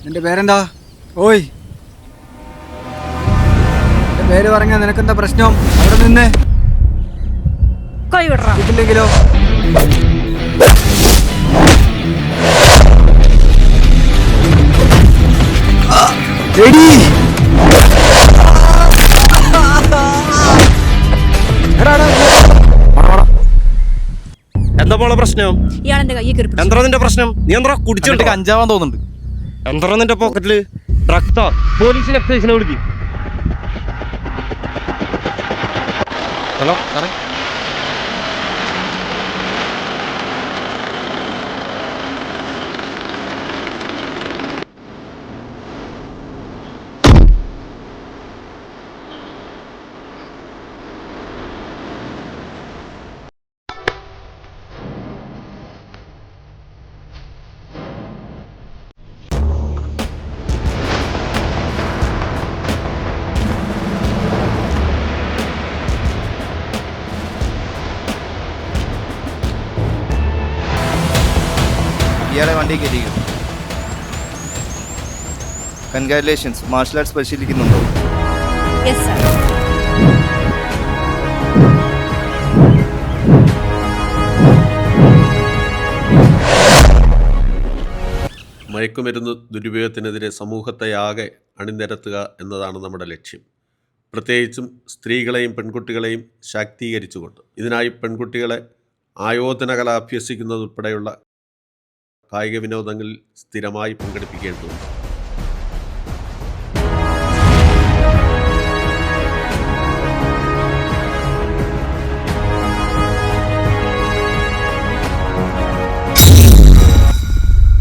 നിന്റെ പേരെന്താ? ഓയ്, നിന്റെ പേര് പറഞ്ഞാ നിനക്കെന്താ പ്രശ്നം? അവിടെ നിന്ന് കൈ വിടറാ. കിട്ടില്ലെങ്കിലോ? എടീ, എന്താ പോലെ പ്രശ്നം? ഇയാളെന്റെ കയ്യിൽ കയറി പിടിച്ചു. എന്താ നിന്റെ പ്രശ്നം? നീ എന്താ കുടിച്ചിട്ട് കഞ്ചാവാൻ തോന്നുന്നുണ്ട്. എന്താ നിന്റെ പോക്കറ്റില്? ഡ്രഗ്സാ? പോലീസിനെ എക്സൈസിനെ വിളിക്കും. ഹലോ സാറേ, ഇയാളെ വണ്ടി കയറ്റിക്കും. കൺഗ്രാറ്റുലേഷൻസ്. മാർഷൽ ആർട്സ് പരിശീലിക്കുന്നുണ്ടോ? Yes sir. മയക്കുമരുന്ന് ദുരുപയോഗത്തിനെതിരെ സമൂഹത്തെയാകെ അണിനിരത്തുക എന്നതാണ് നമ്മുടെ ലക്ഷ്യം. പ്രത്യേകിച്ചും സ്ത്രീകളെയും പെൺകുട്ടികളെയും ശാക്തീകരിച്ചുകൊണ്ട്. ഇതിനായി പെൺകുട്ടികളെ ആയോധന കല അഭ്യസിക്കുന്നതുൾപ്പെടെയുള്ള കായിക വിനോദങ്ങളിൽ സ്ഥിരമായി പങ്കെടുപ്പിക്കേണ്ടതുണ്ട്.